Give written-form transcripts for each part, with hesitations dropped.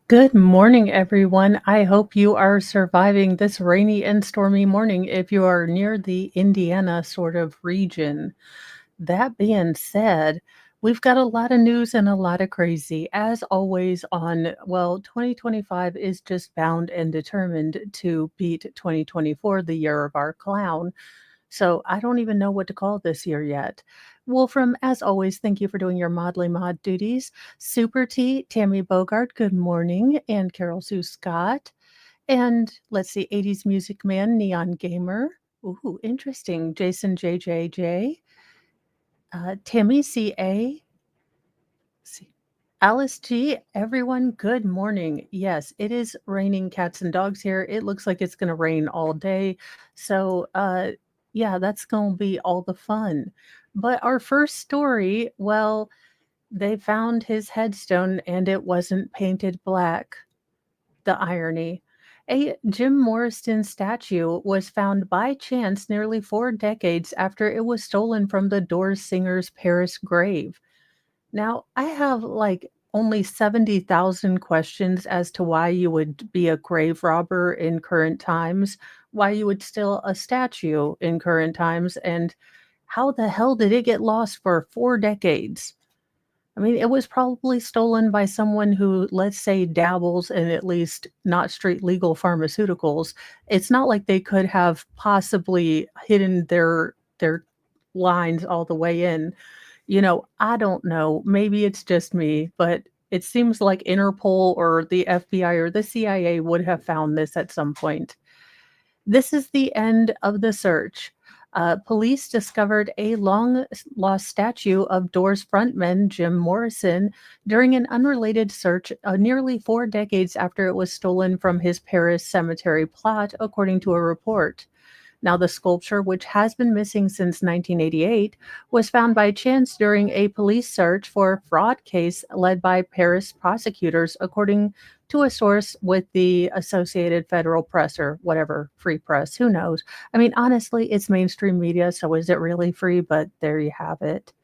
Good morning, everyone. I hope you are surviving this rainy and stormy morning if you are near the Indiana sort of region. That being said, we've got a lot of news and a lot of crazy. As always, 2025 is just bound and determined to beat 2024, the year of our clown. So I don't even know what to call this year yet. Wolfram, as always, thank you for doing your Modly Mod duties. Super T, Tammy Bogart, good morning, and Carol Sue Scott. And let's see, 80s Music Man, Neon Gamer. Ooh, interesting. Jason JJJ, Timmy CA, see, Alice G, everyone, good morning. Yes, it is raining cats and dogs here. It looks like it's going to rain all day. So, yeah, that's going to be all the fun. But our first story, well, they found his headstone and it wasn't painted black. The irony. A Jim Morrison statue was found by chance nearly 4 decades after it was stolen from the Doors singer's Paris grave. Now, I have like only 70,000 questions as to why you would be a grave robber in current times, why you would steal a statue in current times, and how the hell did it get lost for 4 decades? I mean, it was probably stolen by someone who, let's say, dabbles in at least not street legal pharmaceuticals. It's not like they could have possibly hidden their lines all the way in. I don't know. Maybe it's just me, but it seems like Interpol or the FBI or the CIA would have found this at some point. This is the end of the search. Police discovered a long lost statue of Doors frontman Jim Morrison during an unrelated search nearly 4 decades after it was stolen from his Paris cemetery plot, according to a report. Now, the sculpture, which has been missing since 1988, was found by chance during a police search for a fraud case led by Paris prosecutors, according to a source with the Associated Federal Press or whatever, free press, who knows? I mean, honestly, it's mainstream media, so is it really free? But there you have it.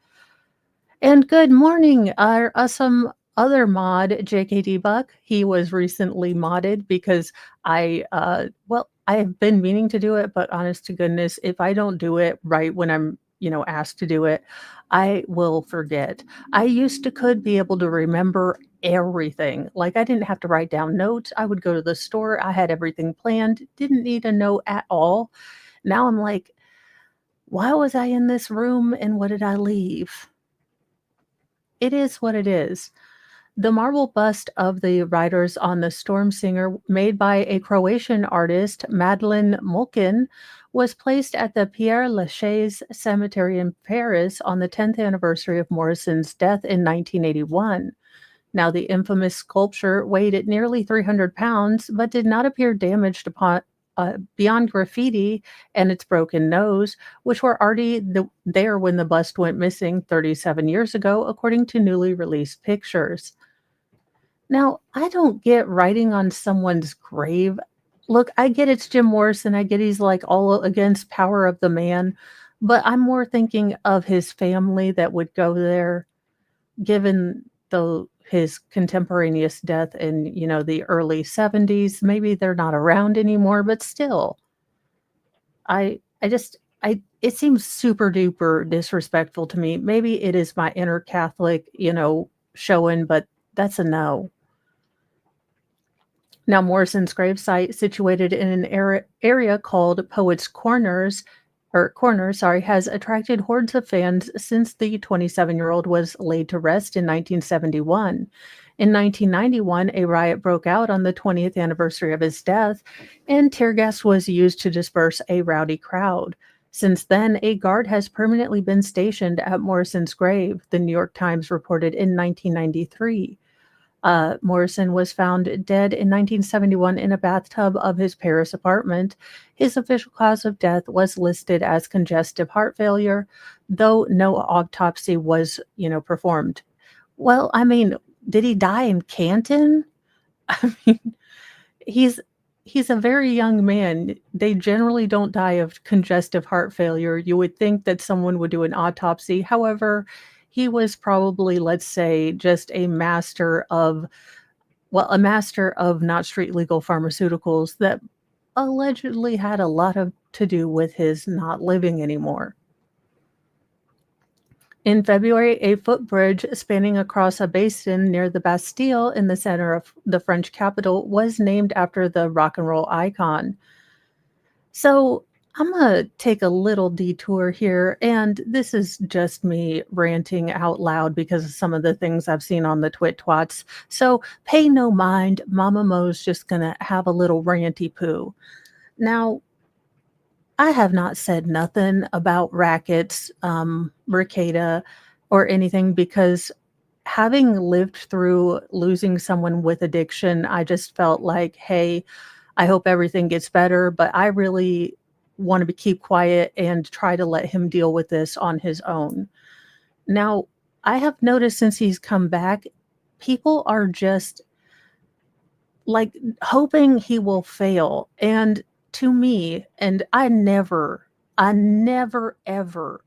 And good morning, our some other mod, JKD Buck. He was recently modded because I have been meaning to do it, but honest to goodness, if I don't do it right when I'm, asked to do it, I will forget. I used to could be able to remember everything. Like I didn't have to write down notes. I would go to the store. I had everything planned, didn't need a note at all. Now I'm like, why was I in this room and what did I leave? It is what it is. The marble bust of the riders on the Storm Singer, made by a Croatian artist, Madeleine Mulkin, was placed at the Père Lachaise Cemetery in Paris on the 10th anniversary of Morrison's death in 1981. Now, the infamous sculpture weighed at nearly 300 pounds, but did not appear damaged beyond graffiti and its broken nose, which were already there when the bust went missing 37 years ago, according to newly released pictures. Now, I don't get writing on someone's grave. Look, I get it's Jim Morrison. I get he's like all against power of the man, but I'm more thinking of his family that would go there, given his contemporaneous death in, the early 70s. Maybe they're not around anymore, but still, I just I it seems super duper disrespectful to me. Maybe it is my inner Catholic, showing, but that's a no. Now, Morrison's gravesite, situated in an area called Poets Corner, sorry, has attracted hordes of fans since the 27-year-old was laid to rest in 1971. In 1991, a riot broke out on the 20th anniversary of his death, and tear gas was used to disperse a rowdy crowd. Since then, a guard has permanently been stationed at Morrison's grave, the New York Times reported in 1993. Morrison was found dead in 1971 in a bathtub of his Paris apartment. His official cause of death was listed as congestive heart failure, though no autopsy was, performed. Well, I mean, did he die in Canton? I mean, he's he's a very young man. They generally don't die of congestive heart failure. You would think that someone would do an autopsy. However, he was probably, let's say, just a master of well, a master of not street legal pharmaceuticals that allegedly had a lot of to do with his not living anymore. In February, a footbridge spanning across a basin near the Bastille in the center of the French capital was named after the rock and roll icon. So I'm going to take a little detour here, and this is just me ranting out loud because of some of the things I've seen on the Twit Twats. So pay no mind, Mama Mo's just going to have a little ranty poo. Now, I have not said nothing about rackets, Ricada, or anything because having lived through losing someone with addiction, I just felt like, hey, I hope everything gets better, but I really want to keep quiet and try to let him deal with this on his own. Now, I have noticed since he's come back, people are just like hoping he will fail. And to me, and I never ever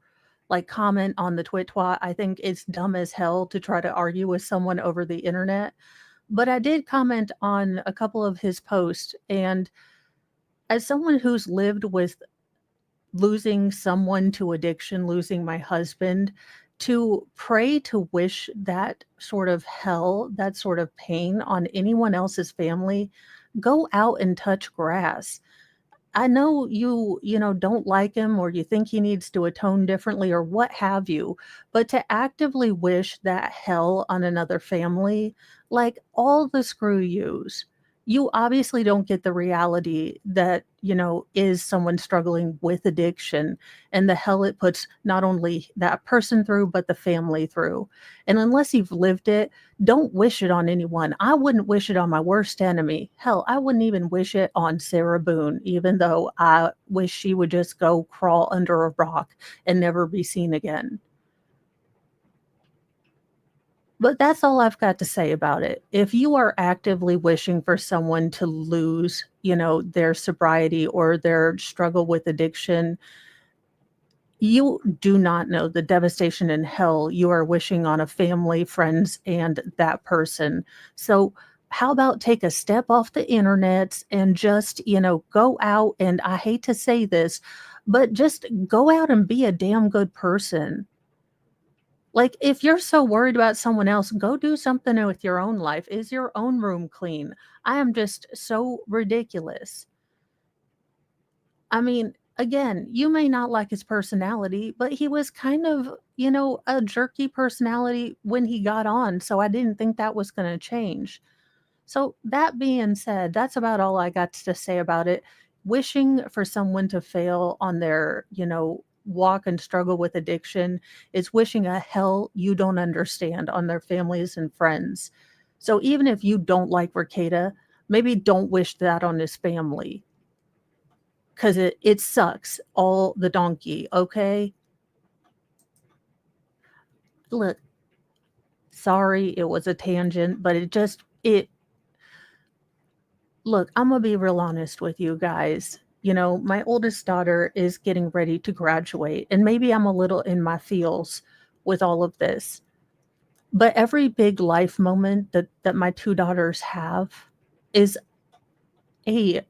like comment on the twit twat. I think it's dumb as hell to try to argue with someone over the internet. But I did comment on a couple of his posts. And as someone who's lived with losing someone to addiction, losing my husband, to pray to wish that sort of hell, that sort of pain on anyone else's family, go out and touch grass. I know you don't like him or you think he needs to atone differently or what have you, but to actively wish that hell on another family, like all the screw yous, you obviously don't get the reality that, is someone struggling with addiction and the hell it puts not only that person through, but the family through. And unless you've lived it, don't wish it on anyone. I wouldn't wish it on my worst enemy. Hell, I wouldn't even wish it on Sarah Boone, even though I wish she would just go crawl under a rock and never be seen again. But that's all I've got to say about it. If you are actively wishing for someone to lose, their sobriety or their struggle with addiction, you do not know the devastation and hell you are wishing on a family, friends, and that person. So how about take a step off the internet and just, go out and I hate to say this, but just go out and be a damn good person. Like, if you're so worried about someone else, go do something with your own life. Is your own room clean? I am just so ridiculous. I mean, again, you may not like his personality, but he was kind of, a jerky personality when he got on. So I didn't think that was going to change. So that being said, that's about all I got to say about it. Wishing for someone to fail on their, walk and struggle with addiction is wishing a hell you don't understand on their families and friends. So even if you don't like Ricada, maybe don't wish that on his family. Because it sucks all the donkey, okay? Look, sorry it was a tangent, but look, I'm gonna be real honest with you guys. My oldest daughter is getting ready to graduate, and maybe I'm a little in my feels with all of this. But every big life moment that my two daughters have is a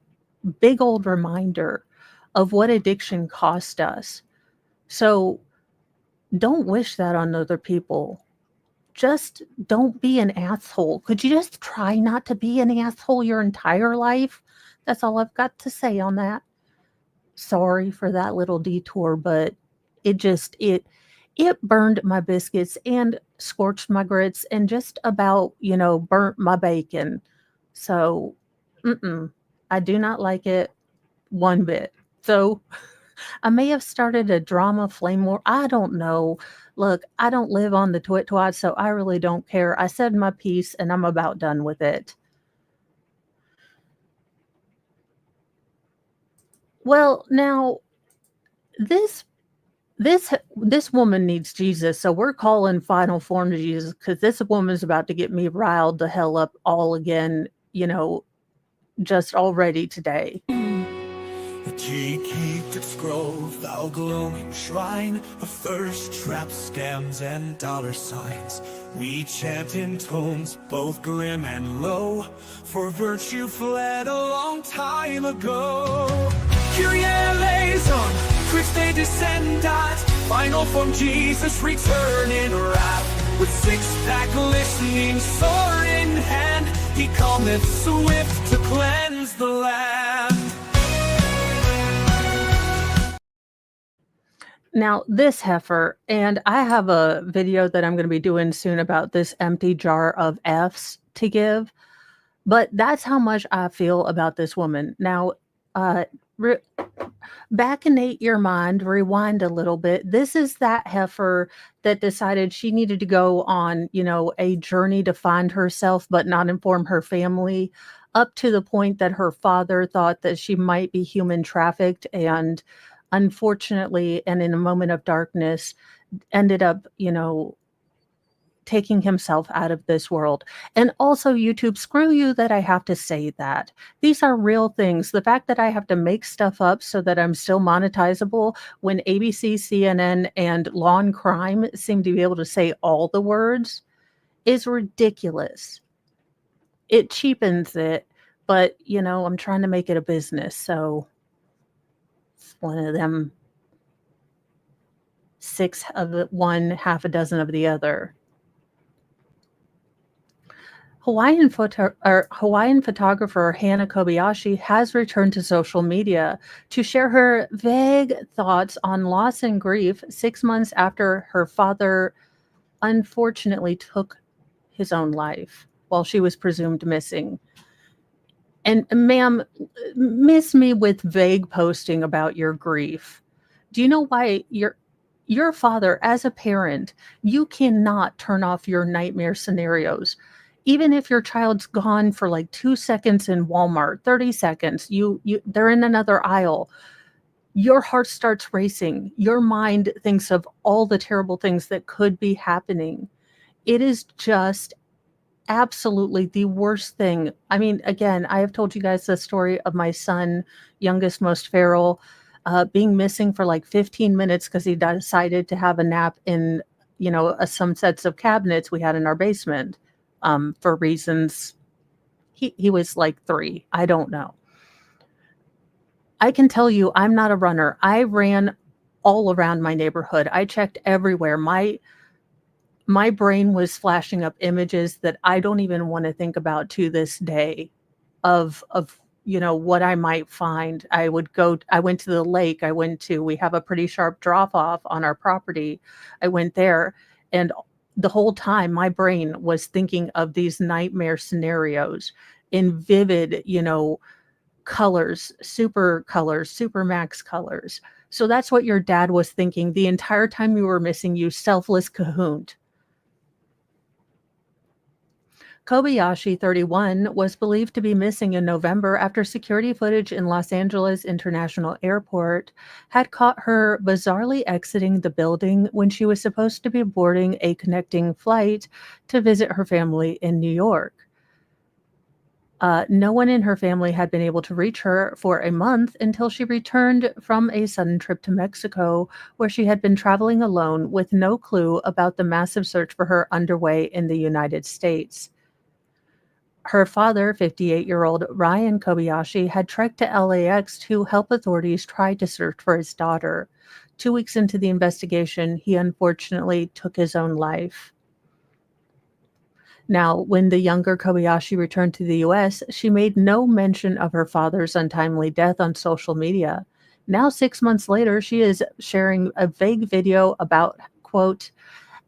big old reminder of what addiction cost us. So don't wish that on other people. Just don't be an asshole. Could you just try not to be an asshole your entire life? That's all I've got to say on that. Sorry for that little detour, but it burned my biscuits and scorched my grits and just about, burnt my bacon. So, I do not like it one bit. So I may have started a drama flame war. I don't know. Look, I don't live on the twit twat, so I really don't care. I said my piece and I'm about done with it. Well, now this this woman needs Jesus, so we're calling final form to Jesus because this woman's about to get me riled the hell up all again, just already today. G-caked its grove, thou gloaming shrine of thirst traps, scams, and dollar signs. We chant in tones both grim and low, for virtue fled a long time ago. Kyrie eleison, Christe descendat, final form Jesus return in wrath. With six-pack glistening, sword in hand, he cometh swift to cleanse the land. Now, this heifer, and I have a video that I'm going to be doing soon about this empty jar of F's to give, but that's how much I feel about this woman. Now, uh, re- vaccinate your mind, rewind a little bit. This is that heifer that decided she needed to go on, a journey to find herself, but not inform her family, up to the point that her father thought that she might be human trafficked, and unfortunately, and in a moment of darkness, ended up, taking himself out of this world. And also, YouTube, screw you that I have to say that. These are real things. The fact that I have to make stuff up so that I'm still monetizable when ABC, CNN, and Law and Crime seem to be able to say all the words is ridiculous. It cheapens it, but, I'm trying to make it a business. So it's one of them, six of one, half a dozen of the other. Hawaiian photographer Hannah Kobayashi has returned to social media to share her vague thoughts on loss and grief 6 months after her father unfortunately took his own life while she was presumed missing. And ma'am, miss me with vague posting about your grief. Do you know why your father, as a parent, you cannot turn off your nightmare scenarios? Even if your child's gone for like 2 seconds in Walmart, 30 seconds, they're in another aisle, your heart starts racing. Your mind thinks of all the terrible things that could be happening. It is just absolutely the worst thing. I mean, again, I have told you guys the story of my son, youngest, most feral, being missing for like 15 minutes because he decided to have a nap in, some sets of cabinets we had in our basement. For reasons, he was like 3. I don't know. I can tell you, I'm not a runner. I ran all around my neighborhood. I checked everywhere. My brain was flashing up images that I don't even want to think about to this day of what I might find. I went to the lake. We have a pretty sharp drop off on our property. I went there, and the whole time my brain was thinking of these nightmare scenarios in vivid, colors, super max colors. So that's what your dad was thinking the entire time you were missing, you selfless cahoon. Kobayashi, 31, was believed to be missing in November after security footage in Los Angeles International Airport had caught her bizarrely exiting the building when she was supposed to be boarding a connecting flight to visit her family in New York. No one in her family had been able to reach her for a month until she returned from a sudden trip to Mexico, where she had been traveling alone with no clue about the massive search for her underway in the United States. Her father, 58-year-old Ryan Kobayashi, had trekked to LAX to help authorities try to search for his daughter. 2 weeks into the investigation, he unfortunately took his own life. Now, when the younger Kobayashi returned to the U.S., she made no mention of her father's untimely death on social media. Now, 6 months later, she is sharing a vague video about, quote,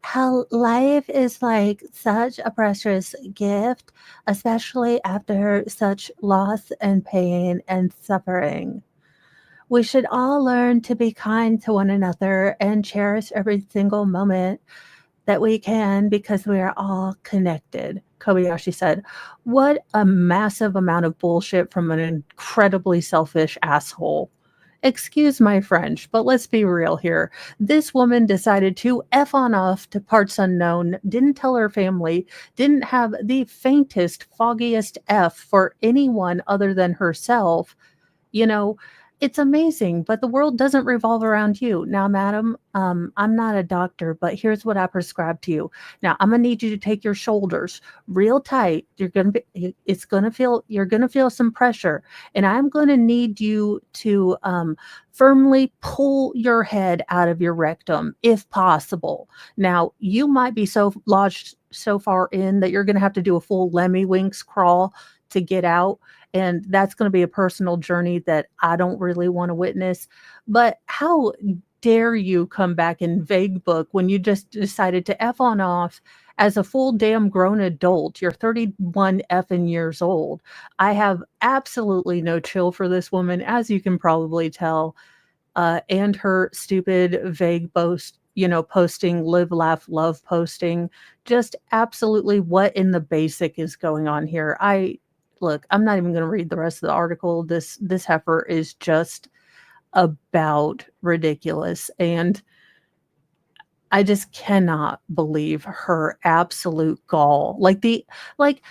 how life is like such a precious gift, especially after such loss and pain and suffering. We should all learn to be kind to one another and cherish every single moment that we can because we are all connected, Kobayashi said. What a massive amount of bullshit from an incredibly selfish asshole. Excuse my French, but let's be real here. This woman decided to F on off to parts unknown, didn't tell her family, didn't have the faintest, foggiest F for anyone other than herself. It's amazing, but the world doesn't revolve around you. Now, madam, I'm not a doctor, but here's what I prescribe to you. Now, I'm gonna need you to take your shoulders real tight. It's gonna feel, you're gonna feel some pressure, and I'm gonna need you to firmly pull your head out of your rectum if possible. Now, you might be so lodged so far in that you're gonna have to do a full Lemmy Winks crawl to get out, and that's going to be a personal journey that I don't really want to witness. But how dare you come back in vague book when you just decided to F on off as a full damn grown adult? You're 31 effing years old. I have absolutely no chill for this woman, as you can probably tell, and her stupid vague boast, posting, live, laugh, love posting. Just absolutely what in the basic is going on here? I'm not even going to read the rest of the article. This heifer is just about ridiculous, and I just cannot believe her absolute gall. Like,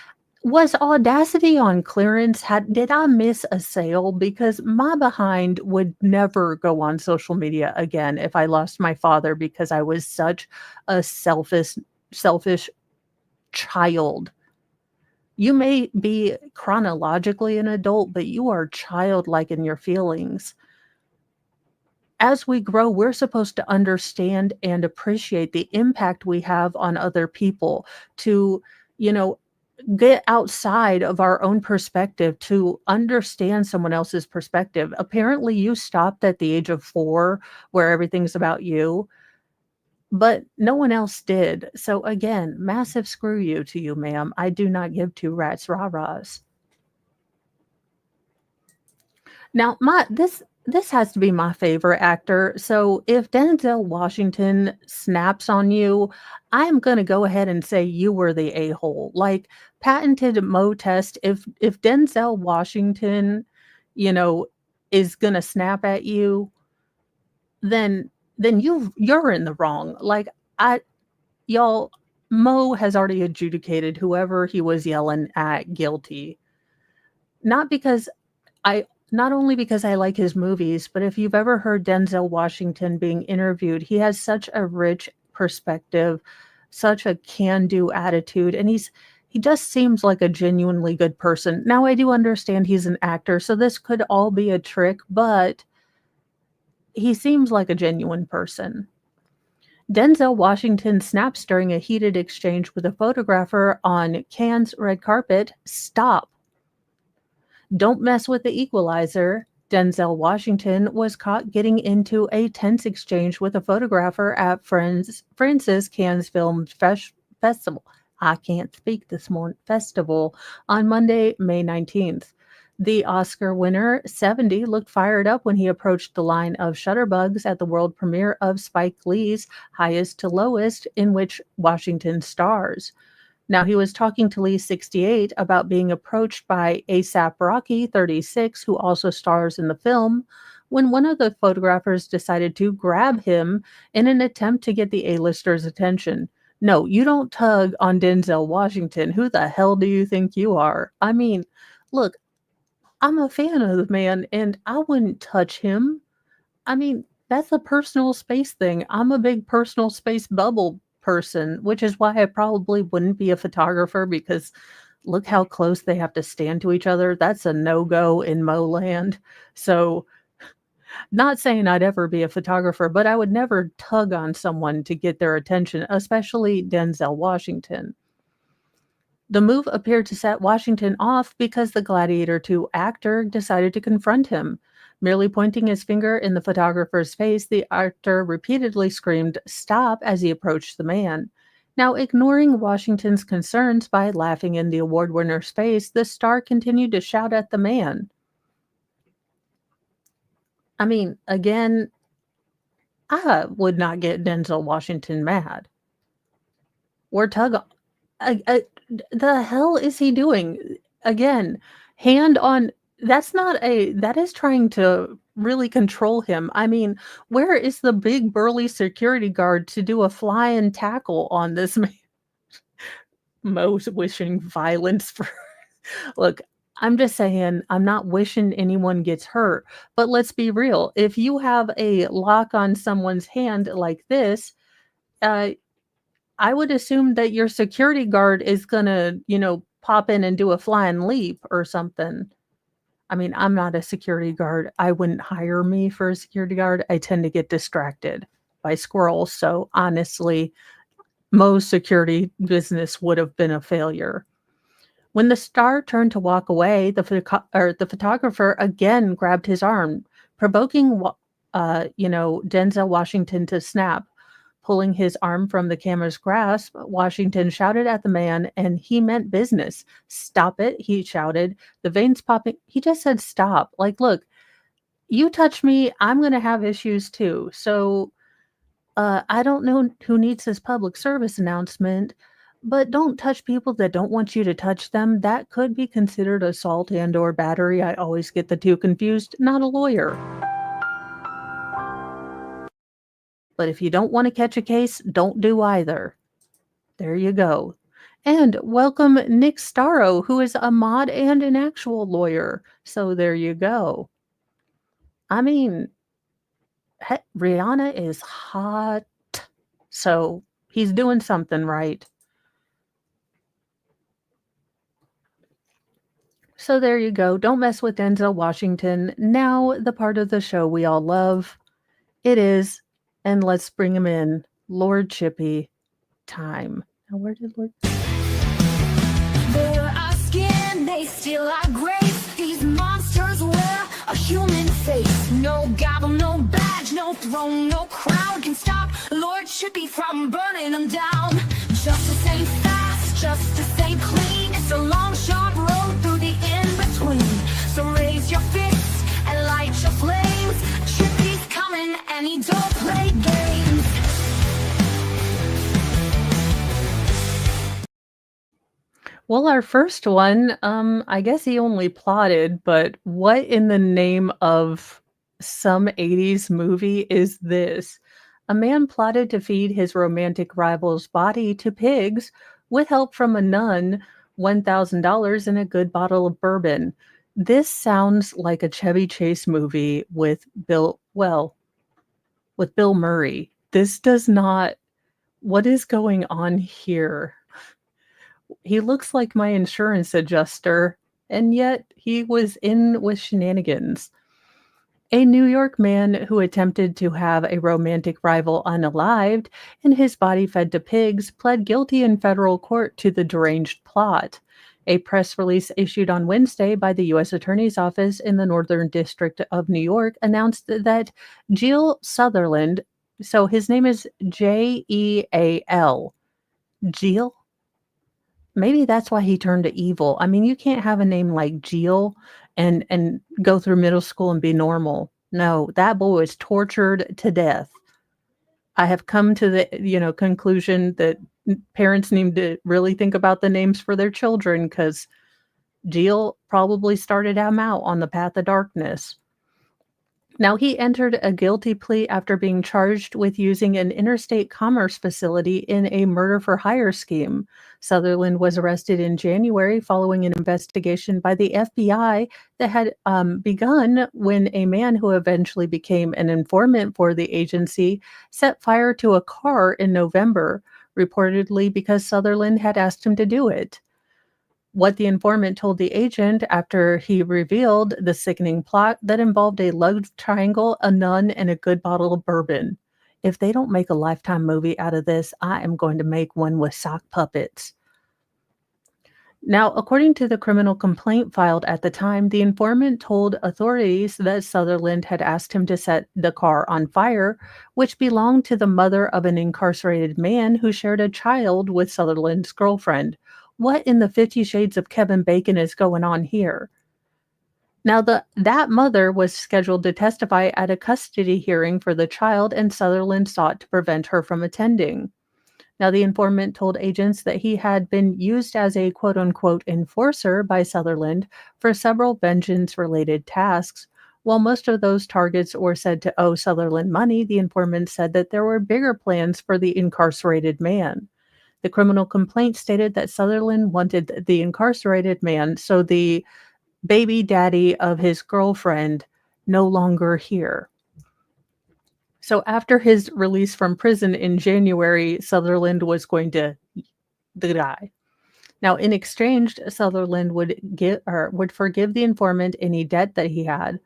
was Audacity on clearance? Did I miss a sale? Because my behind would never go on social media again if I lost my father because I was such a selfish child. You may be chronologically an adult, but you are childlike in your feelings. As we grow, we're supposed to understand and appreciate the impact we have on other people, to, you know, get outside of our own perspective to understand someone else's perspective. Apparently, you stopped at the age of 4 where everything's about you, but no one else did. So again, massive screw you to you, ma'am. I do not give two rats rah-rahs. Now, my this has to be my favorite actor. So if Denzel Washington snaps on you, I'm gonna go ahead and say you were the a-hole. Like, patented Mo test. If Denzel Washington, you know, is gonna snap at you, then you're in the wrong. Like, I y'all, Mo has already adjudicated whoever he was yelling at guilty. Not because I not only because I like his movies, but if you've ever heard Denzel Washington being interviewed, he has such a rich perspective, such a can-do attitude, and he just seems like a genuinely good person. Now, I do understand he's an actor, so this could all be a trick, but he seems like a genuine person. Denzel Washington snaps during a heated exchange with a photographer on Cannes' red carpet. Stop. Don't mess with the equalizer. Denzel Washington was caught getting into a tense exchange with a photographer at France's Cannes Festival. I can't speak this morning. Festival on Monday, May 19th. The Oscar winner, 70, looked fired up when he approached the line of shutterbugs at the world premiere of Spike Lee's Highest to Lowest, in which Washington stars. Now, he was talking to Lee, 68, about being approached by ASAP Rocky, 36, who also stars in the film, when one of the photographers decided to grab him in an attempt to get the A-lister's attention. No, you don't tug on Denzel Washington. Who the hell do you think you are? I mean, look, I'm a fan of the man, and I wouldn't touch him. I mean, that's a personal space thing. I'm a big personal space bubble person, which is why I probably wouldn't be a photographer, because look how close they have to stand to each other. That's a no-go in Mo land. So, not saying I'd ever be a photographer, but I would never tug on someone to get their attention, especially Denzel Washington. The move appeared to set Washington off because the Gladiator II actor decided to confront him. Merely pointing his finger in the photographer's face, the actor repeatedly screamed, "Stop," as he approached the man. Now, ignoring Washington's concerns by laughing in the award winner's face, the star continued to shout at the man. I mean, again, I would not get Denzel Washington mad or tug the hell is he doing? Again, hand on that is trying to really control him. I mean, where is the big burly security guard to do a flying tackle on this man? Mo's wishing violence for look, I'm just saying, I'm not wishing anyone gets hurt, but let's be real. If you have a lock on someone's hand like this, uh, I would assume that your security guard is gonna, pop in and do a flying leap or something. I mean, I'm not a security guard. I wouldn't hire me for a security guard. I tend to get distracted by squirrels. So honestly, most security business would have been a failure. When the star turned to walk away, the photographer again grabbed his arm, provoking Denzel Washington to snap. Pulling his arm from the camera's grasp, Washington shouted at the man, and he meant business. "Stop it," he shouted. The veins popping. He just said stop. Like, look, you touch me, I'm going to have issues too. So I don't know who needs this public service announcement, but don't touch people that don't want you to touch them. That could be considered assault and or battery. I always get the two confused. Not a lawyer. But if you don't want to catch a case, don't do either. There you go. And welcome Nick Starro, who is a mod and an actual lawyer. So there you go. I mean, Rihanna is hot. So he's doing something right. So there you go. Don't mess with Denzel Washington. Now, the part of the show we all love. It is, and let's bring him in, Lord Chippy time. Now, where did Lord? They're our skin, they steal our grace. These monsters wear a human face. No gavel, no badge, no throne, no crown can stop Lord Chippy from burning them down. Justice ain't fast, justice ain't clean. It's a long, sharp road through the in-between. So raise your fists and light your flames. Chippy's coming and he don't play games. Well, our first one, I guess he only plotted, but what in the name of some 80s movie is this? A man plotted to feed his romantic rival's body to pigs with help from a nun, $1,000 and a good bottle of bourbon. This sounds like a Chevy Chase movie with with Bill Murray. This does not. What is going on here? He looks like my insurance adjuster, and yet he was in with Shenanigans. A New York man who attempted to have a romantic rival unalived and his body fed to pigs pled guilty in federal court to the deranged plot. A press release issued on Wednesday by the U.S. Attorney's Office in the Northern District of New York announced that Gil Southerland, so his name is Jeal, Gil? Maybe that's why he turned to evil. I mean, you can't have a name like Gil and go through middle school and be normal. No, that boy was tortured to death. I have come to the, conclusion that parents need to really think about the names for their children because Gil probably started him out on the path of darkness. Now, he entered a guilty plea after being charged with using an interstate commerce facility in a murder-for-hire scheme. Sutherland was arrested in January following an investigation by the FBI that had begun when a man who eventually became an informant for the agency set fire to a car in November, reportedly because Sutherland had asked him to do it. What the informant told the agent after he revealed the sickening plot that involved a love triangle, a nun, and a good bottle of bourbon. If they don't make a Lifetime movie out of this, I am going to make one with sock puppets. Now, according to the criminal complaint filed at the time, the informant told authorities that Sutherland had asked him to set the car on fire, which belonged to the mother of an incarcerated man who shared a child with Sutherland's girlfriend. What in the 50 Shades of Kevin Bacon is going on here? Now, that mother was scheduled to testify at a custody hearing for the child, and Sutherland sought to prevent her from attending. Now, the informant told agents that he had been used as a quote-unquote enforcer by Sutherland for several vengeance-related tasks. While most of those targets were said to owe Sutherland money, the informant said that there were bigger plans for the incarcerated man. The criminal complaint stated that Sutherland wanted the incarcerated man, so the baby daddy of his girlfriend no longer here. So after his release from prison in January, Sutherland was going to die. Now, in exchange, Sutherland would forgive the informant any debt that he had,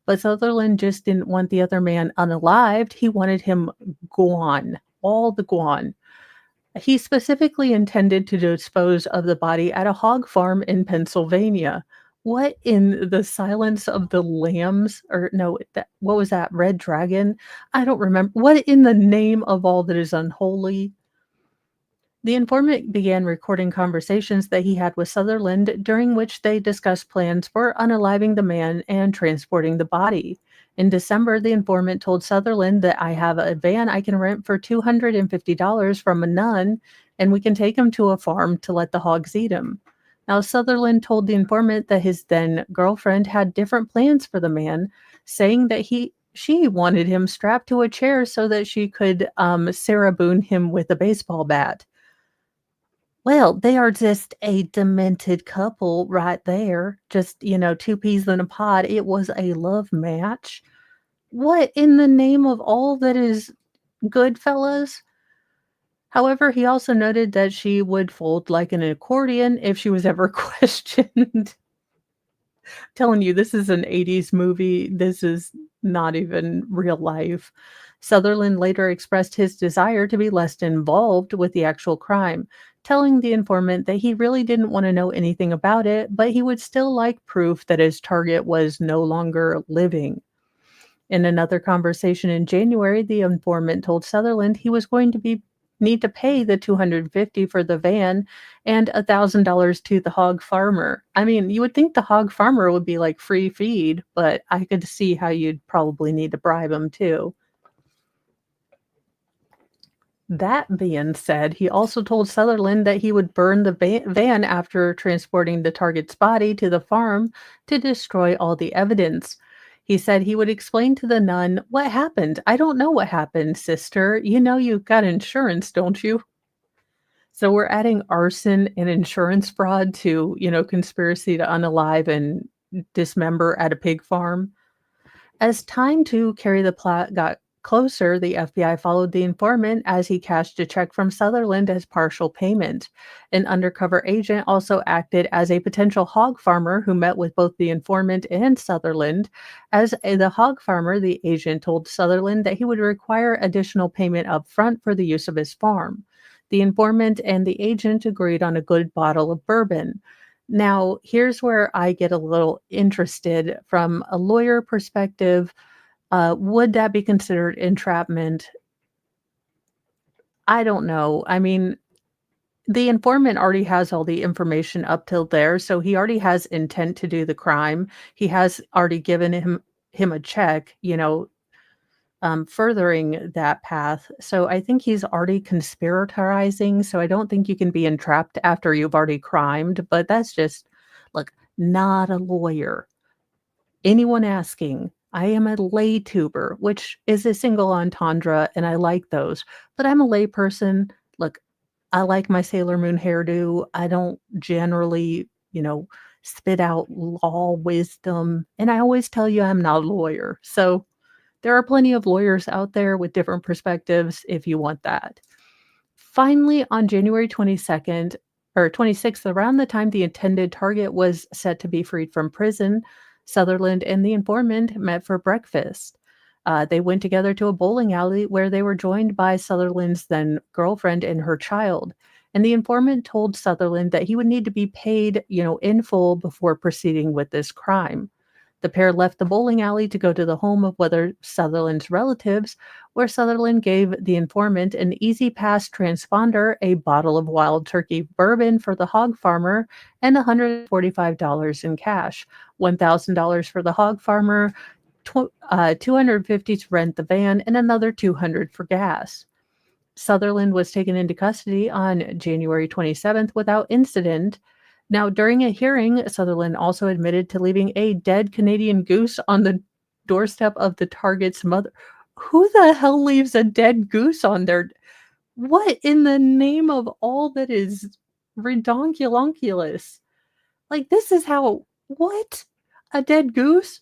but Sutherland just didn't want the other man unalived. He wanted him gone, all the gone. He specifically intended to dispose of the body at a hog farm in Pennsylvania. What in the silence of the lambs, or no, what was that? Red Dragon? I don't remember. What in the name of all that is unholy? The informant began recording conversations that he had with Sutherland, during which they discussed plans for unaliving the man and transporting the body. In December, the informant told Sutherland that I have a van I can rent for $250 from a nun, and we can take him to a farm to let the hogs eat him. Now, Sutherland told the informant that his then girlfriend had different plans for the man, saying that she wanted him strapped to a chair so that she could Sarah Boone him with a baseball bat. Well, they are just a demented couple right there. Just, two peas in a pod. It was a love match. What in the name of all that is good, fellas? However, he also noted that she would fold like an accordion if she was ever questioned. Telling you, this is an 80s movie. This is not even real life. Sutherland later expressed his desire to be less involved with the actual crime, telling the informant that he really didn't want to know anything about it, but he would still like proof that his target was no longer living. In another conversation in January, the informant told Sutherland he was going to need to pay the $250 for the van and $1,000 to the hog farmer. I mean, you would think the hog farmer would be like free feed, but I could see how you'd probably need to bribe him too. That being said, he also told Sutherland that he would burn the van after transporting the target's body to the farm to destroy all the evidence. He said he would explain to the nun what happened. I don't know what happened, sister. You know you've got insurance, don't you? So we're adding arson and insurance fraud to, conspiracy to unalive and dismember at a pig farm. As time to carry the plot got closer, the FBI followed the informant as he cashed a check from Sutherland as partial payment. An undercover agent also acted as a potential hog farmer who met with both the informant and Sutherland. As the hog farmer, the agent told Sutherland that he would require additional payment up front for the use of his farm. The informant and the agent agreed on a good bottle of bourbon. Now, here's where I get a little interested from a lawyer perspective. Would that be considered entrapment? I don't know. I mean, the informant already has all the information up till there, so he already has intent to do the crime. He has already given him a check, furthering that path. So I think he's already conspiratorizing. So I don't think you can be entrapped after you've already crimed. But that's just, look, not a lawyer. Anyone asking, I am a lay tuber, which is a single entendre, and I like those. But I'm a lay person. Look, I like my Sailor Moon hairdo. I don't generally, spit out law wisdom. And I always tell you I'm not a lawyer. So there are plenty of lawyers out there with different perspectives if you want that. Finally, on January 22nd or 26th, around the time the intended target was set to be freed from prison, Sutherland and the informant met for breakfast. They went together to a bowling alley where they were joined by Sutherland's then girlfriend and her child. And the informant told Sutherland that he would need to be paid, in full before proceeding with this crime. The pair left the bowling alley to go to the home of Sutherland's relatives, where Sutherland gave the informant an Easy Pass transponder, a bottle of Wild Turkey bourbon for the hog farmer, and $145 in cash, $1,000 for the hog farmer, $250 to rent the van, and another $200 for gas. Sutherland was taken into custody on January 27th without incident. Now, during a hearing, Sutherland also admitted to leaving a dead Canadian goose on the doorstep of the target's mother. Who the hell leaves a dead goose on their... What in the name of all that is redonkulonkulous? Like, this is how What? A dead goose?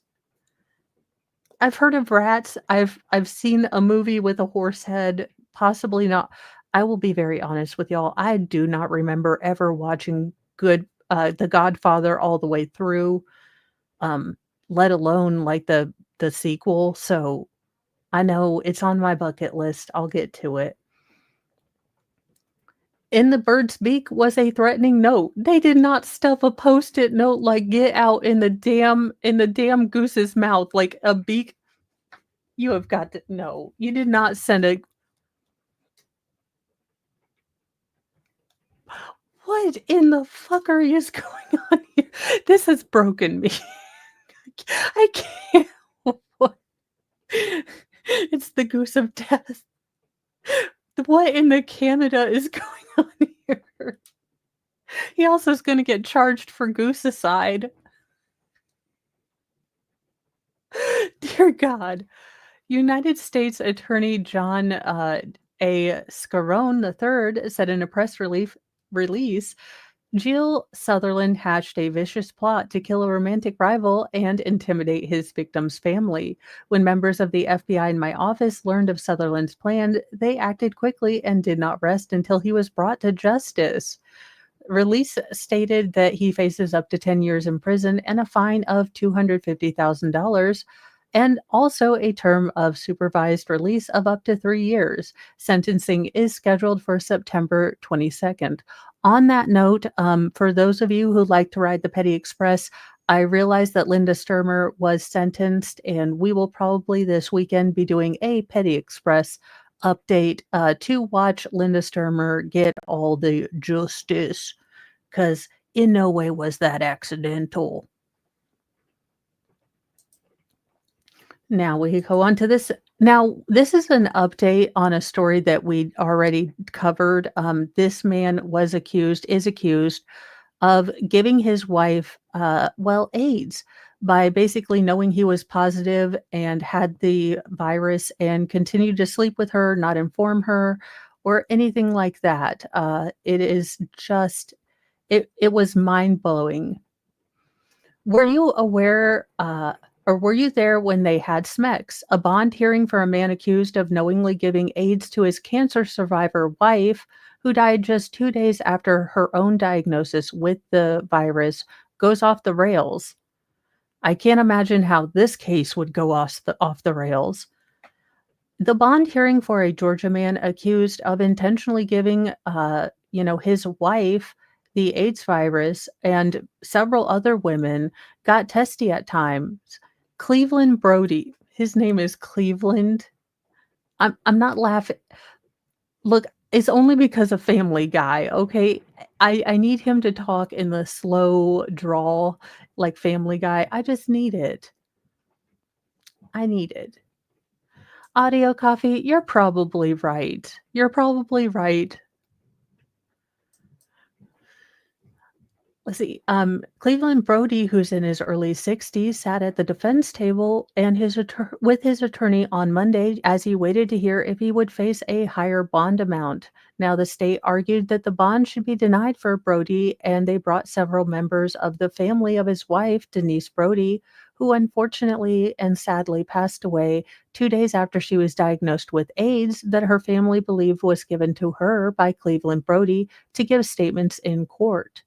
I've heard of rats. I've seen a movie with a horse head, possibly not. I will be very honest with y'all. I do not remember ever watching The Godfather all the way through, um, let alone like the sequel. So I know it's on my bucket list. I'll get to it. In the bird's beak was a threatening note. They did not stuff a Post-it note like "Get out" in the damn goose's mouth like a beak. You have got to no, you did not send a what in the fuckery is going on here? This has broken me. I can't. What? It's the goose of death. What in the Canada is going on here? He also is gonna get charged for goosicide. Dear God. United States Attorney John A. Scarone III said in a release, Gil Southerland hatched a vicious plot to kill a romantic rival and intimidate his victim's family. When members of the FBI in my office learned of Sutherland's plan, they acted quickly and did not rest until he was brought to justice. Release stated that he faces up to 10 years in prison and a fine of $250,000 and also a term of supervised release of up to 3 years. Sentencing is scheduled for September 22nd. On that note, for those of you who like to ride the Petty Express, I realize that Linda Sturmer was sentenced, and we will probably this weekend be doing a Petty Express update to watch Linda Sturmer get all the justice, because in no way was that accidental. Now we go on to this. Now, this is an update on a story that we already covered. This man is accused of giving his wife, AIDS by basically knowing he was positive and had the virus and continued to sleep with her, not inform her or anything like that. It is just, it was mind blowing. Were you aware, or were you there when they had SMECS, a bond hearing for a man accused of knowingly giving AIDS to his cancer survivor wife, who died just 2 days after her own diagnosis with the virus, goes off the rails? I can't imagine how this case would go off the rails. The bond hearing for a Georgia man accused of intentionally giving, his wife the AIDS virus and several other women got testy at times. Cleveland Brody, his name is Cleveland. I'm not laughing. Look, it's only because of Family Guy, okay? I need him to talk in the slow drawl like Family Guy. I just need it. I need it. Audio Coffee, you're probably right. You're probably right. Let's see. Cleveland Brody, who's in his early 60s, sat at the defense table and with his attorney on Monday as he waited to hear if he would face a higher bond amount. Now, the state argued that the bond should be denied for Brody, and they brought several members of the family of his wife, Denise Brody, who unfortunately and sadly passed away 2 days after she was diagnosed with AIDS that her family believed was given to her by Cleveland Brody to give statements in court.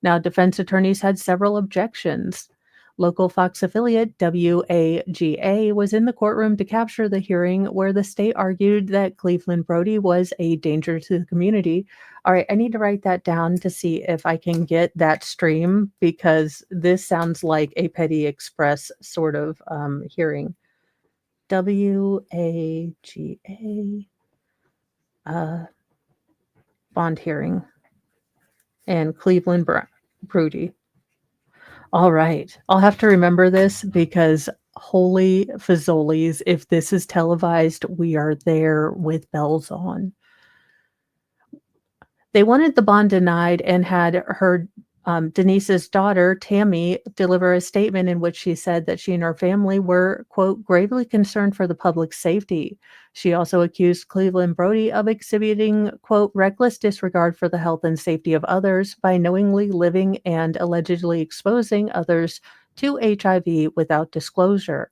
Now, defense attorneys had several objections. Local Fox affiliate WAGA was in the courtroom to capture the hearing where the state argued that Cleveland Brody was a danger to the community. All right, I need to write that down to see if I can get that stream because this sounds like a Petty Express sort of hearing. WAGA bond hearing and Cleveland Brody. All right. I'll have to remember this because holy fazolies, if this is televised, we are there with bells on. They wanted the bond denied and had her Denise's daughter, Tammy, delivered a statement in which she said that she and her family were, quote, gravely concerned for the public's safety. She also accused Cleveland Brody of exhibiting, quote, reckless disregard for the health and safety of others by knowingly living and allegedly exposing others to HIV without disclosure.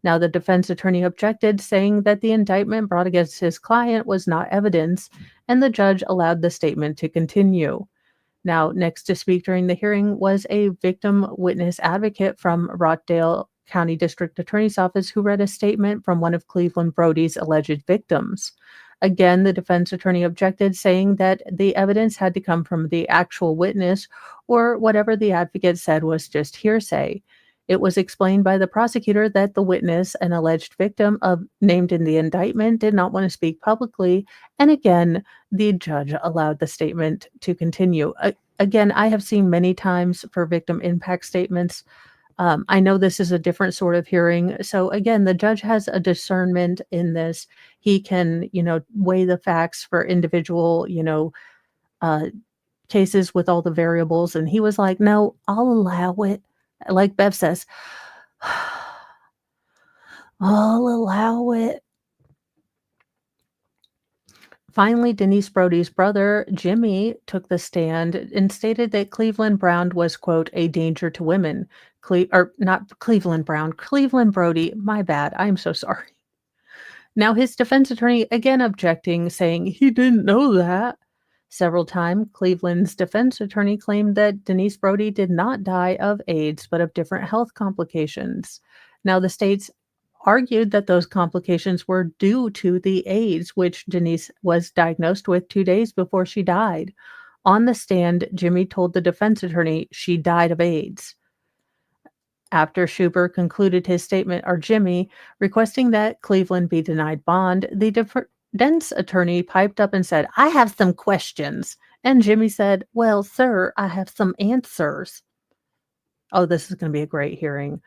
Now, the defense attorney objected, saying that the indictment brought against his client was not evidence, and the judge allowed the statement to continue. Now, next to speak during the hearing was a victim witness advocate from Rockdale County District Attorney's Office who read a statement from one of Cleveland Brody's alleged victims. Again, the defense attorney objected, saying that the evidence had to come from the actual witness, or whatever the advocate said was just hearsay. It was explained by the prosecutor that the witness, an alleged victim of named in the indictment, did not want to speak publicly, and again, the judge allowed the statement to continue. Again, I have seen many times for victim impact statements. I know this is a different sort of hearing. So again, the judge has a discernment in this. He can, weigh the facts for individual, uh, cases with all the variables. And he was like, no, I'll allow it. Like Bev says, I'll allow it. Finally, Denise Brody's brother, Jimmy, took the stand and stated that Cleveland Brown was, quote, a danger to women. Or not Cleveland Brown, Cleveland Brody. My bad. I'm so sorry. Now, his defense attorney again objecting, saying he didn't know that. Several times, Cleveland's defense attorney claimed that Denise Brody did not die of AIDS, but of different health complications. Now, the state's argued that those complications were due to the AIDS, which Denise was diagnosed with 2 days before she died. On the stand, Jimmy told the defense attorney she died of AIDS. After Schuber concluded his statement, or Jimmy, requesting that Cleveland be denied bond, the defense attorney piped up and said, I have some questions. And Jimmy said, well, sir, I have some answers. Oh, this is going to be a great hearing.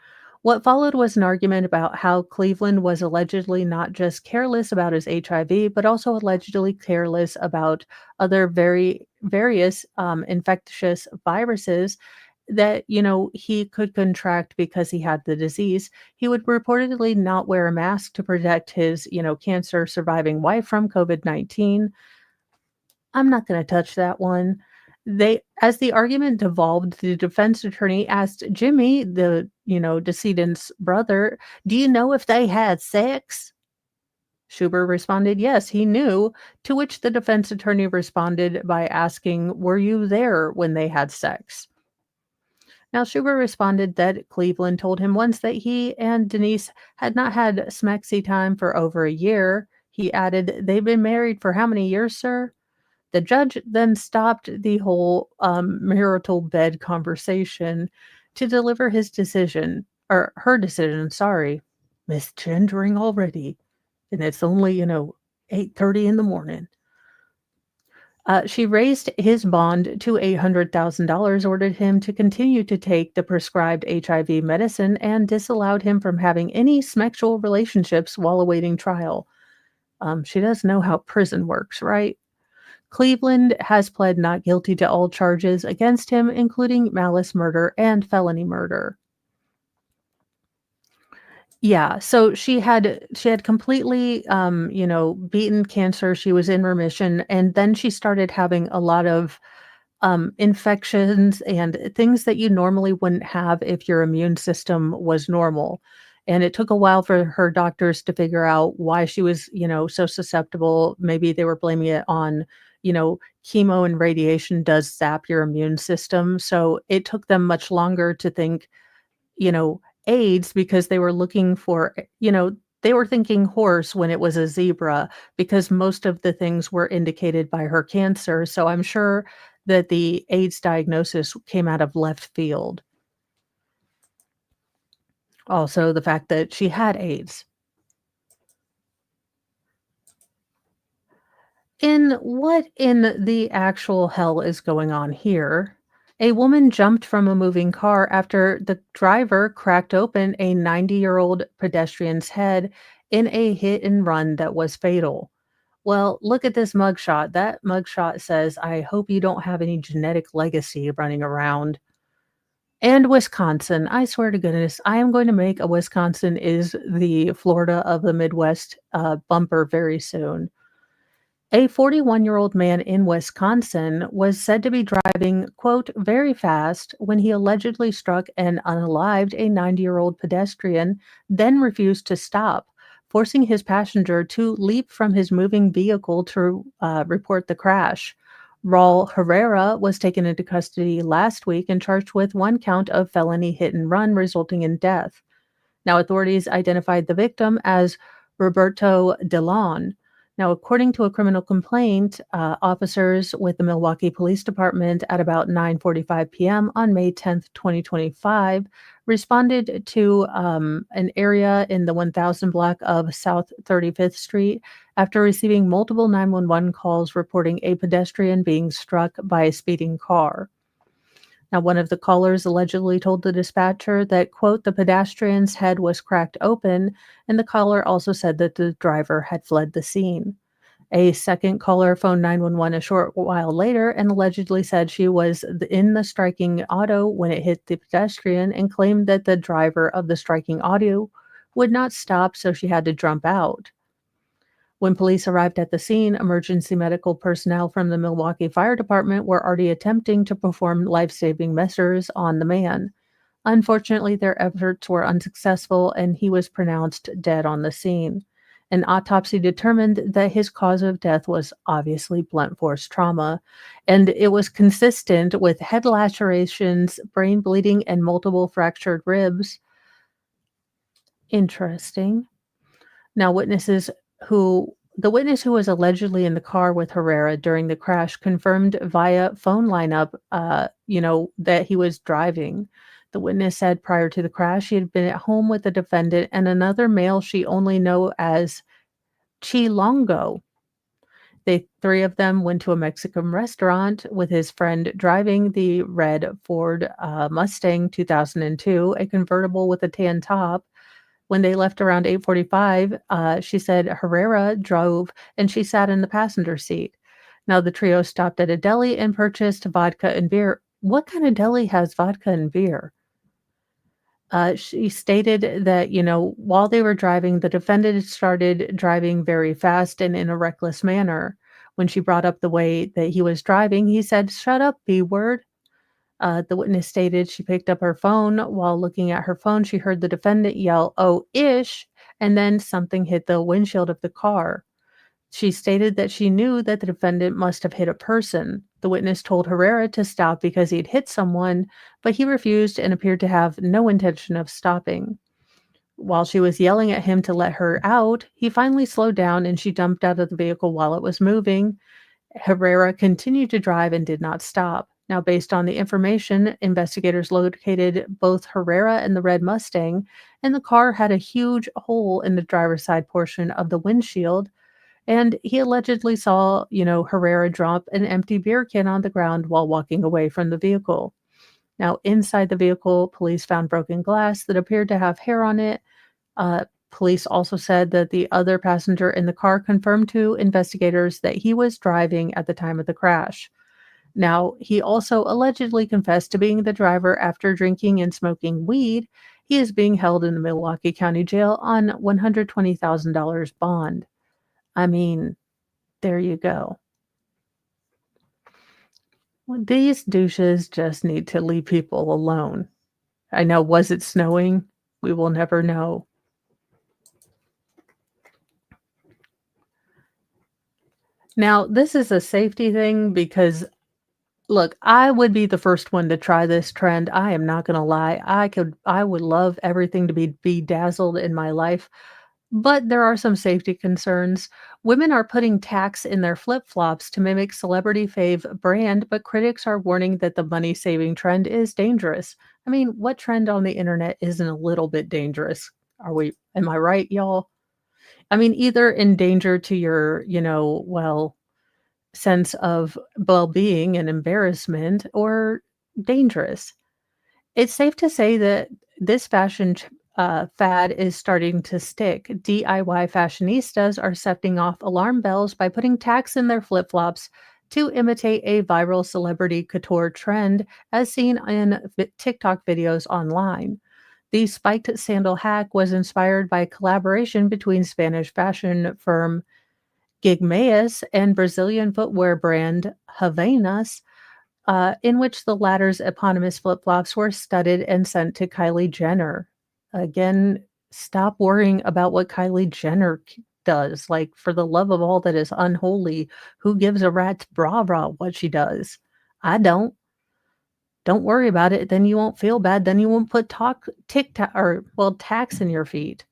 What followed was an argument about how Cleveland was allegedly not just careless about his HIV, but also allegedly careless about other various infectious viruses that, he could contract because he had the disease. He would reportedly not wear a mask to protect his, cancer surviving wife from COVID-19. I'm not going to touch that one. As the argument devolved, the defense attorney asked Jimmy, the, decedent's brother, do you know if they had sex? Schuber responded, yes, he knew, to which the defense attorney responded by asking, were you there when they had sex? Now, Schuber responded that Cleveland told him once that he and Denise had not had smexy time for over a year. He added, they've been married for how many years, sir? The judge then stopped the whole marital bed conversation to deliver his decision, or her decision, sorry. Misgendering already. And it's only, 8:30 in the morning. She raised his bond to $800,000, ordered him to continue to take the prescribed HIV medicine, and disallowed him from having any sexual relationships while awaiting trial. She does know how prison works, right? Cleveland has pled not guilty to all charges against him, including malice murder and felony murder. Yeah, so she had completely, beaten cancer. She was in remission, and then she started having a lot of infections and things that you normally wouldn't have if your immune system was normal. And it took a while for her doctors to figure out why she was, so susceptible. Maybe they were blaming it on, chemo and radiation does zap your immune system. So it took them much longer to think, AIDS, because they were looking for, they were thinking horse when it was a zebra, because most of the things were indicated by her cancer. So I'm sure that the AIDS diagnosis came out of left field. Also, the fact that she had AIDS. What in the actual hell is going on here? A woman jumped from a moving car after the driver cracked open a 90-year-old pedestrian's head in a hit and run that was fatal. Well, look at this mugshot. That mugshot says, "I hope you don't have any genetic legacy running around." And Wisconsin. I swear to goodness, I am going to make a Wisconsin is the Florida of the Midwest bumper very soon. A 41-year-old man in Wisconsin was said to be driving, quote, very fast when he allegedly struck and unalived a 90-year-old pedestrian, then refused to stop, forcing his passenger to leap from his moving vehicle to report the crash. Raul Herrera was taken into custody last week and charged with one count of felony hit and run, resulting in death. Now, authorities identified the victim as Roberto Delon. Now, according to a criminal complaint, officers with the Milwaukee Police Department at about 9:45 p.m. on May 10th, 2025, responded to an area in the 1000 block of South 35th Street after receiving multiple 911 calls reporting a pedestrian being struck by a speeding car. Now, one of the callers allegedly told the dispatcher that, quote, the pedestrian's head was cracked open, and the caller also said that the driver had fled the scene. A second caller phoned 911 a short while later and allegedly said she was in the striking auto when it hit the pedestrian and claimed that the driver of the striking auto would not stop, so she had to jump out. When police arrived at the scene, emergency medical personnel from the Milwaukee Fire Department were already attempting to perform life-saving measures on the man. Unfortunately, their efforts were unsuccessful and he was pronounced dead on the scene. An autopsy determined that his cause of death was obviously blunt force trauma, and it was consistent with head lacerations, brain bleeding, and multiple fractured ribs. Interesting. Now, the witness who was allegedly in the car with Herrera during the crash confirmed via phone lineup, that he was driving. The witness said prior to the crash, he had been at home with the defendant and another male she only know as Chilongo. The three of them went to a Mexican restaurant with his friend driving the red Ford Mustang 2002, a convertible with a tan top. When they left around 8:45, she said Herrera drove and she sat in the passenger seat. Now, the trio stopped at a deli and purchased vodka and beer. What kind of deli has vodka and beer? She stated that, while they were driving, the defendant started driving very fast and in a reckless manner. When she brought up the way that he was driving, he said, "Shut up, B-word." The witness stated she picked up her phone. While looking at her phone, she heard the defendant yell, "Oh, ish," and then something hit the windshield of the car. She stated that she knew that the defendant must have hit a person. The witness told Herrera to stop because he'd hit someone, but he refused and appeared to have no intention of stopping. While she was yelling at him to let her out, he finally slowed down and she jumped out of the vehicle while it was moving. Herrera continued to drive and did not stop. Now, based on the information, investigators located both Herrera and the red Mustang, and the car had a huge hole in the driver's side portion of the windshield. And he allegedly saw, Herrera drop an empty beer can on the ground while walking away from the vehicle. Now, inside the vehicle, police found broken glass that appeared to have hair on it. Police also said that the other passenger in the car confirmed to investigators that he was driving at the time of the crash. Now, he also allegedly confessed to being the driver after drinking and smoking weed. He is being held in the Milwaukee County Jail on $120,000 bond. I mean, there you go. Well, these douches just need to leave people alone. I know, was it snowing? We will never know. Now, this is a safety thing because, look, I would be the first one to try this trend. I am not gonna lie. I would love everything to be bedazzled in my life, but there are some safety concerns. Women are putting tacks in their flip-flops to mimic celebrity fave brand, but critics are warning that the money-saving trend is dangerous. I mean, what trend on the internet isn't a little bit dangerous? Am I right, y'all? I mean, either in danger to your, sense of well-being and embarrassment or dangerous. It's safe to say that this fashion fad is starting to stick. DIY fashionistas are setting off alarm bells by putting tacks in their flip flops to imitate a viral celebrity couture trend as seen in TikTok videos online. The spiked sandal hack was inspired by a collaboration between Spanish fashion firm Gigmeus and Brazilian footwear brand Havaianas, in which the latter's eponymous flip-flops were studded and sent to Kylie Jenner. Again, stop worrying about what Kylie Jenner does. Like, for the love of all that is unholy, who gives a rat's bra what she does? I don't. Don't worry about it. Then you won't feel bad. Then you won't put tacks in your feet.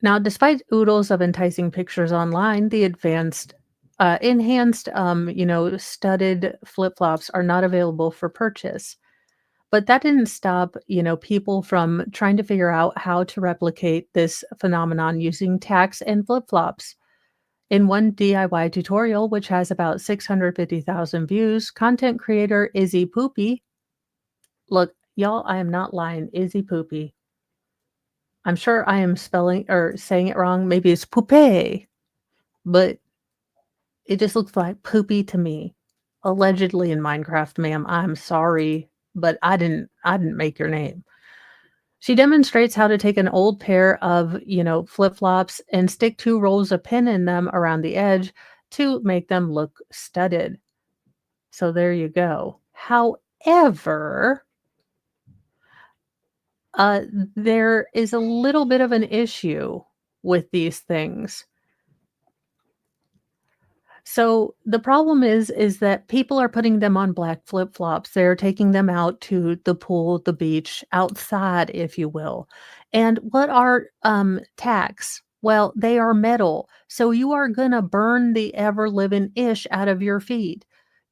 Now, despite oodles of enticing pictures online, the enhanced, studded flip-flops are not available for purchase. But that didn't stop, people from trying to figure out how to replicate this phenomenon using tacks and flip-flops. In one DIY tutorial, which has about 650,000 views, content creator Izzy Poopy, look, y'all, I am not lying, Izzy Poopy. I'm sure I am spelling or saying it wrong. Maybe it's poupée, but it just looks like poopy to me. Allegedly in Minecraft, ma'am. I'm sorry, but I didn't make your name. She demonstrates how to take an old pair of, flip-flops and stick 2 rolls of pin in them around the edge to make them look studded. So there you go. However, there is a little bit of an issue with these things. So the problem is that people are putting them on black flip-flops. They're taking them out to the pool, the beach, outside, if you will. And what are tacks? Well, they are metal. So you are gonna burn the ever-living ish out of your feet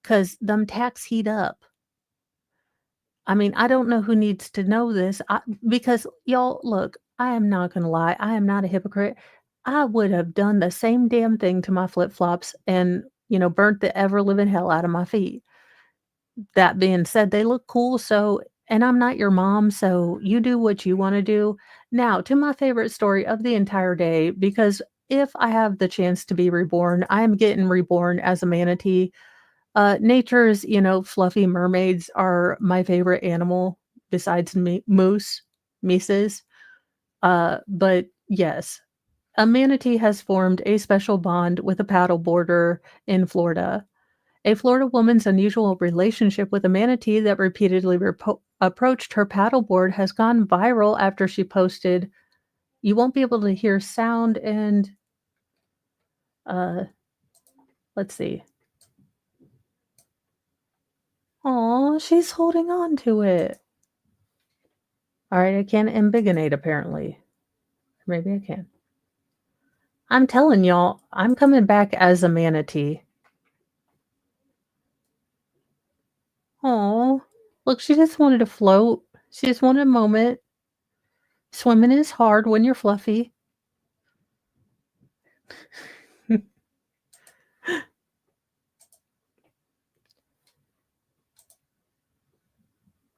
because them tacks heat up. I mean, I don't know who needs to know this because y'all, look, I am not gonna lie. I am not a hypocrite. I would have done the same damn thing to my flip-flops and, burnt the ever living hell out of my feet. That being said, they look cool, and I'm not your mom, so you do what you wanna do. Now, to my favorite story of the entire day, because if I have the chance to be reborn, I am getting reborn as a manatee. Nature's, fluffy mermaids are my favorite animal besides mooses. But yes, a manatee has formed a special bond with a paddleboarder in Florida. A Florida woman's unusual relationship with a manatee that repeatedly approached her paddleboard has gone viral after she posted, "You won't be able to hear sound and," uh, let's see. Oh, she's holding on to it. All right, I can't ambigonate apparently. Maybe I can. I'm telling y'all, I'm coming back as a manatee. Oh, look, she just wanted to float. She just wanted a moment. Swimming is hard when you're fluffy.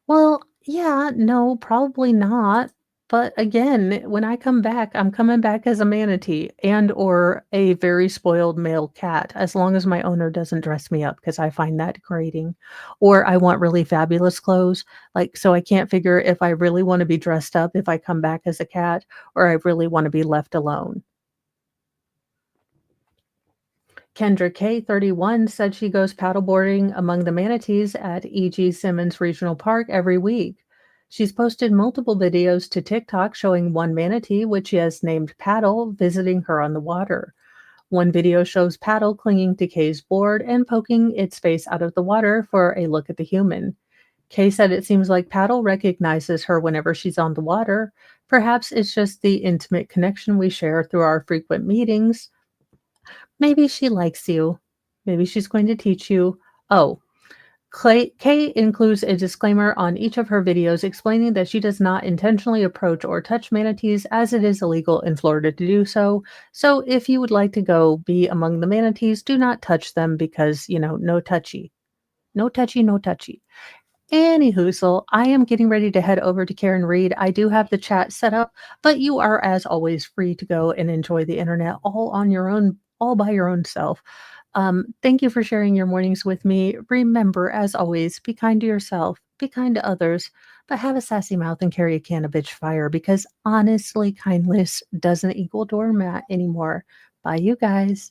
Well, yeah, no, probably not. But again, when I come back, I'm coming back as a manatee and or a very spoiled male cat, as long as my owner doesn't dress me up because I find that grating. Or I want really fabulous clothes. Like, so I can't figure if I really want to be dressed up if I come back as a cat or I really want to be left alone. Kendra K, 31, said she goes paddleboarding among the manatees at E.G. Simmons Regional Park every week. She's posted multiple videos to TikTok showing one manatee, which she has named Paddle, visiting her on the water. One video shows Paddle clinging to Kay's board and poking its face out of the water for a look at the human. Kay said it seems like Paddle recognizes her whenever she's on the water. Perhaps it's just the intimate connection we share through our frequent meetings. Maybe she likes you. Maybe she's going to teach you. Oh, Kay includes a disclaimer on each of her videos explaining that she does not intentionally approach or touch manatees as it is illegal in Florida to do so. So if you would like to go be among the manatees, do not touch them because, no touchy. No touchy, no touchy. Anyhoozle, I am getting ready to head over to Karen Reed. I do have the chat set up, but you are, as always, free to go and enjoy the internet all on your own, all by your own self. Thank you for sharing your mornings with me. Remember, as always, be kind to yourself, be kind to others, but have a sassy mouth and carry a can of bitch fire because honestly, kindness doesn't equal doormat anymore. Bye, you guys.